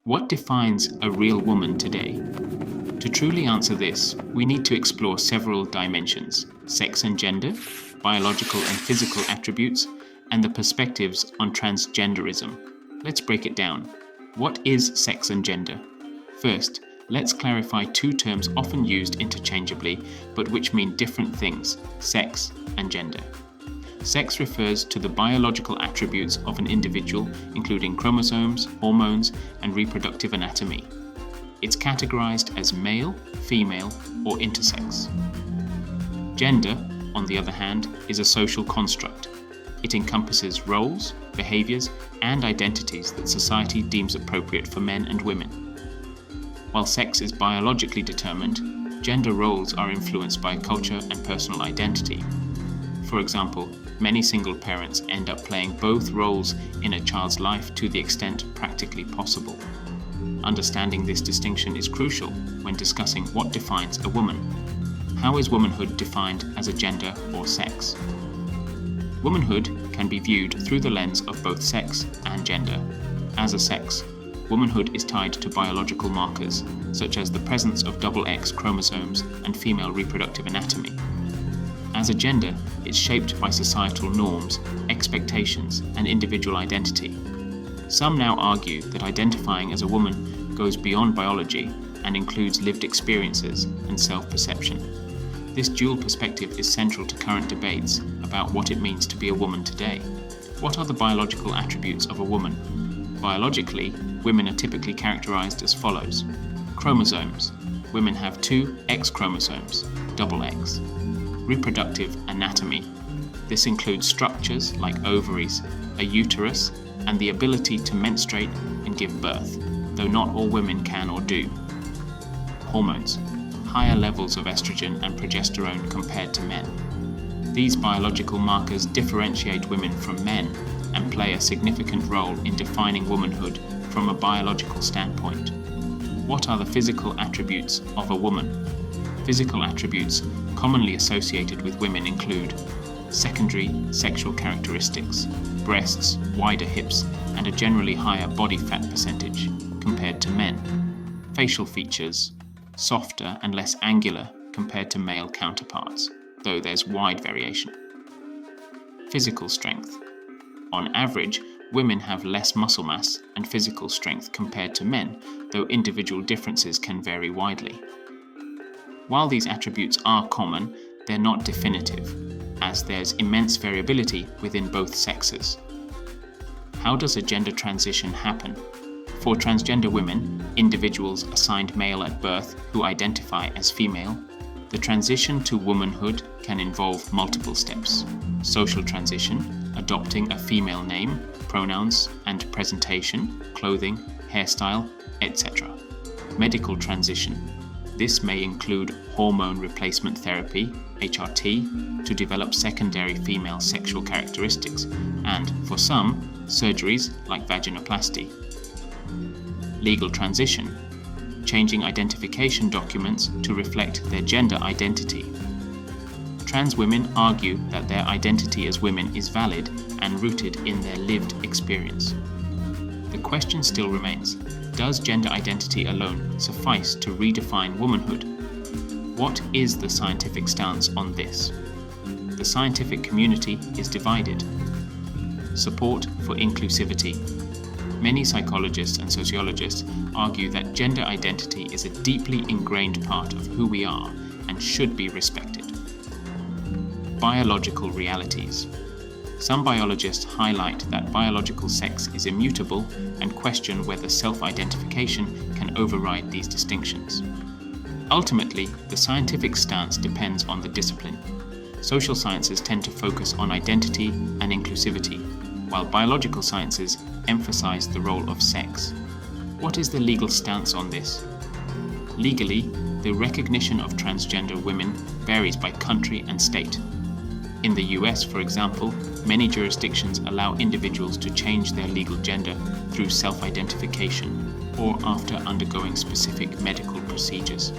What defines a real woman today? To truly answer this, we need to explore several dimensions: sex and gender, biological and physical attributes, and the perspectives on transgenderism. Let's break it down. What is sex and gender? First, let's clarify two terms often used interchangeably, but which mean different things: sex and gender. Sex refers to the biological attributes of an individual, including chromosomes, hormones, and reproductive anatomy. It's categorized as male, female, or intersex. Gender, on the other hand, is a social construct. It encompasses roles, behaviors, and identities that society deems appropriate for men and women. While sex is biologically determined, gender roles are influenced by culture and personal identity. For example, many single parents end up playing both roles in a child's life to the extent practically possible. Understanding this distinction is crucial when discussing what defines a woman. How is womanhood defined as a gender or sex? Womanhood can be viewed through the lens of both sex and gender. As a sex, womanhood is tied to biological markers, such as the presence of XX chromosomes and female reproductive anatomy. As a gender, it's shaped by societal norms, expectations, and individual identity. Some now argue that identifying as a woman goes beyond biology and includes lived experiences and self-perception. This dual perspective is central to current debates about what it means to be a woman today. What are the biological attributes of a woman? Biologically, women are typically characterized as follows. Chromosomes. Women have 2 X chromosomes, XX. Reproductive anatomy. This includes structures like ovaries, a uterus, and the ability to menstruate and give birth, though not all women can or do. Hormones. Higher levels of estrogen and progesterone compared to men. These biological markers differentiate women from men and play a significant role in defining womanhood from a biological standpoint. What are the physical attributes of a woman? Physical attributes commonly associated with women include secondary sexual characteristics, breasts, wider hips, and a generally higher body fat percentage compared to men. Facial features, softer and less angular compared to male counterparts, though there's wide variation. Physical strength. On average, women have less muscle mass and physical strength compared to men, though individual differences can vary widely. While these attributes are common, they're not definitive, as there's immense variability within both sexes. How does a gender transition happen? For transgender women, individuals assigned male at birth who identify as female, the transition to womanhood can involve multiple steps: social transition, adopting a female name, pronouns and presentation, clothing, hairstyle, etc. Medical transition. This may include hormone replacement therapy, HRT, to develop secondary female sexual characteristics, and, for some, surgeries like vaginoplasty. Legal transition. Changing identification documents to reflect their gender identity. Trans women argue that their identity as women is valid and rooted in their lived experience. The question still remains: does gender identity alone suffice to redefine womanhood? What is the scientific stance on this? The scientific community is divided. Support for inclusivity. Many psychologists and sociologists argue that gender identity is a deeply ingrained part of who we are and should be respected. Biological realities. Some biologists highlight that biological sex is immutable and question whether self-identification can override these distinctions. Ultimately, the scientific stance depends on the discipline. Social sciences tend to focus on identity and inclusivity, while biological sciences emphasize the role of sex. What is the legal stance on this? Legally, the recognition of transgender women varies by country and state. In the US, for example, many jurisdictions allow individuals to change their legal gender through self-identification or after undergoing specific medical procedures.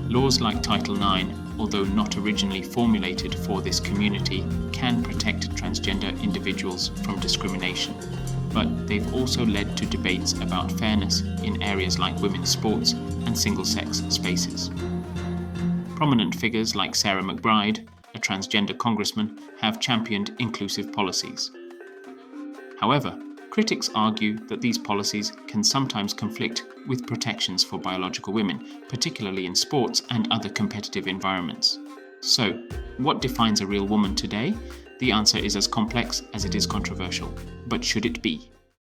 Laws like Title IX, although not originally formulated for this community, can protect transgender individuals from discrimination. but they've also led to debates about fairness in areas like women's sports and single-sex spaces. Prominent figures like Sarah McBride, a transgender congressman, have championed inclusive policies. However, critics argue that these policies can sometimes conflict with protections for biological women, particularly in sports and other competitive environments. So, what defines a real woman today? The answer is as complex as it is controversial. But should it be?